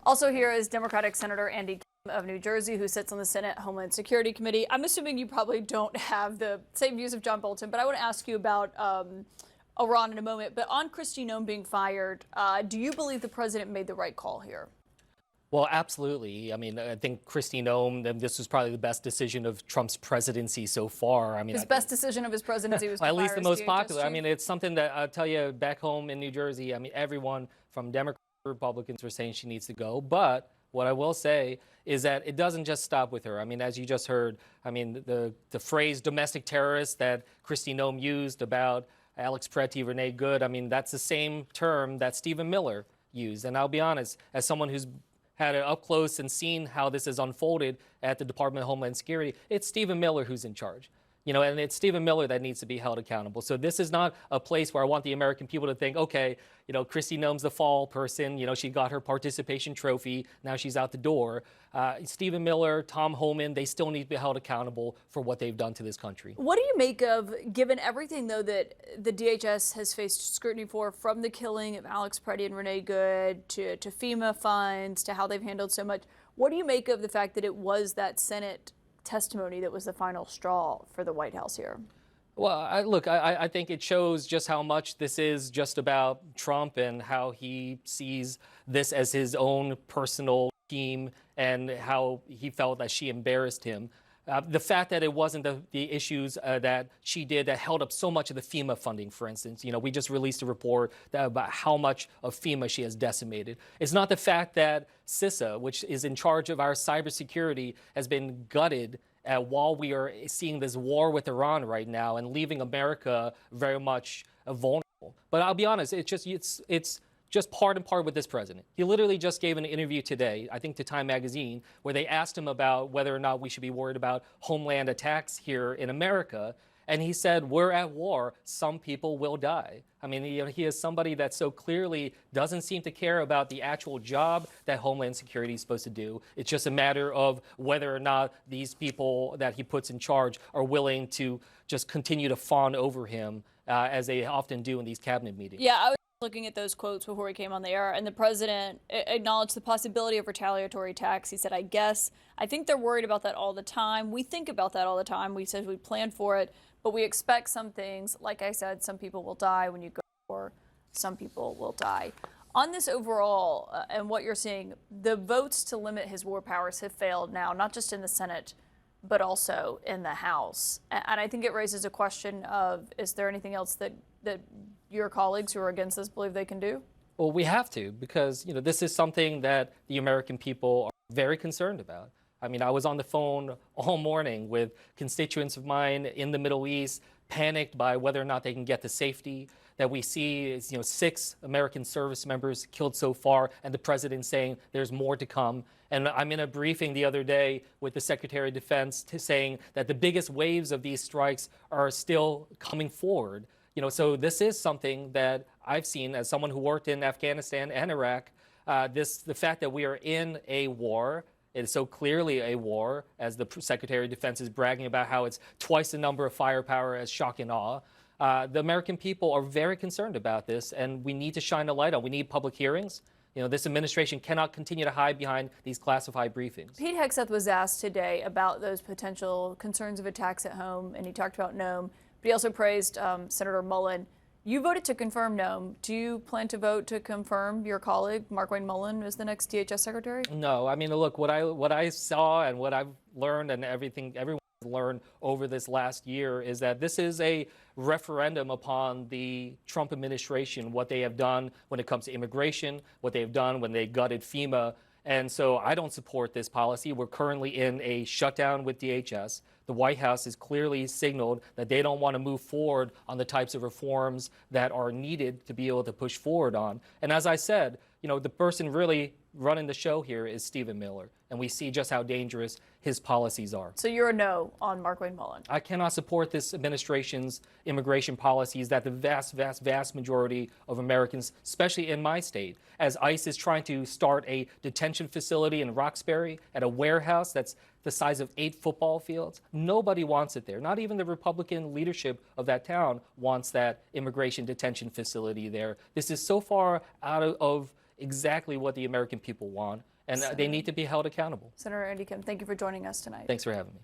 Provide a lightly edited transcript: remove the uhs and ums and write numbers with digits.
Also here is Democratic Senator Andy Kim of New Jersey, who sits on the Senate Homeland Security Committee. I'm assuming you probably don't have the same views of John Bolton, but I want to ask you about Iran in a moment. But on Kristi Noem being fired, do you believe the president made the right call here? Well, absolutely. I mean, I think Kristi Noem, this was probably the best decision of Trump's presidency so far. I mean, his best decision of his presidency was at least the most popular. chief. I mean, it's something that I'll tell you back home in New Jersey. I mean, everyone from Democrats to Republicans were saying she needs to go. But what I will say is that it doesn't just stop with her. I mean, as you just heard, I mean, the phrase domestic terrorist that Kristi Noem used about Alex Preti, Renee Good, I mean, that's the same term that Stephen Miller used. And I'll be honest, as someone who's had it up close and seen how this has unfolded at the Department of Homeland Security, it's Stephen Miller who's in charge. You know, and it's Stephen Miller that needs to be held accountable. So this is not a place where I want the American people to think, okay, you know, Kristi Noem's the fall person. You know, she got her participation trophy. Now she's out the door. Stephen Miller, Tom Homan, they still need to be held accountable for what they've done to this country. What do you make of, given everything, though, that the DHS has faced scrutiny for, from the killing of Alex Preti and Renee Good to FEMA funds to how they've handled so much? What do you make of the fact that it was that Senate testimony that was the final straw for the White House here? Well, I think it shows just how much this is just about Trump and how he sees this as his own personal scheme and how he felt that she embarrassed him. The fact that it wasn't the issues that she did that held up so much of the FEMA funding, for instance. You know, we just released a report about how much of FEMA she has decimated. It's not the fact that CISA, which is in charge of our cybersecurity, has been gutted while we are seeing this war with Iran right now and leaving America very much vulnerable. But I'll be honest, it's just part and part with this president. He literally just gave an interview today, I think to Time Magazine, where they asked him about whether or not we should be worried about homeland attacks here in America. And he said, we're at war. Some people will die. I mean, he is somebody that so clearly doesn't seem to care about the actual job that Homeland Security is supposed to do. It's just a matter of whether or not these people that he puts in charge are willing to just continue to fawn over him, as they often do in these cabinet meetings. Yeah, I was looking at those quotes before we came on the air, and the president acknowledged the possibility of retaliatory attacks. He said, I think they're worried about that all the time. We think about that all the time. We said we plan for it, but we expect some things. Like I said, some people will die when you go to war. Some people will die. On this overall, and what you're seeing, the votes to limit his war powers have failed now, not just in the Senate, but also in the House. And I think it raises a question of, is there anything else that your colleagues who are against this believe they can do? Well, we have to, because this is something that the American people are very concerned about. I mean, I was on the phone all morning with constituents of mine in the Middle East, panicked by whether or not they can get to safety. That we see is, 6 American service members killed so far, and the president saying there's more to come. And I'm in a briefing the other day with the Secretary of Defense saying that the biggest waves of these strikes are still coming forward. So this is something that I've seen as someone who worked in Afghanistan and Iraq. The fact that we are in a war, it is so clearly a war, as the Secretary of Defense is bragging about how it's twice the number of firepower as shock and awe. The American people are very concerned about this, and we need to shine a light on. We need public hearings. This administration cannot continue to hide behind these classified briefings. Pete Hegseth was asked today about those potential concerns of attacks at home, and he talked about Noem. But he also praised Senator Mullin. You voted to confirm Noem. Do you plan to vote to confirm your colleague, Markwayne Mullin, as the next DHS Secretary? No. I mean, look, what I saw and what I've learned and everyone has learned over this last year is that this is a referendum upon the Trump administration, what they have done when it comes to immigration, what they have done when they gutted FEMA. And so I don't support this policy. We're currently in a shutdown with DHS. The White House has clearly signaled that they don't want to move forward on the types of reforms that are needed to be able to push forward on. And as I said, the person really running the show here is Stephen Miller. And we see just how dangerous his policies are. So you're a no on Markwayne Mullin? I cannot support this administration's immigration policies that the vast majority of Americans, especially in my state, as ICE is trying to start a detention facility in Roxbury at a warehouse that's the size of 8 football fields. Nobody wants it there. Not even the Republican leadership of that town wants that immigration detention facility there. This is so far out of exactly what the American people want. and they need to be held accountable. Senator Andy Kim, thank you for joining us tonight. Thanks for having me.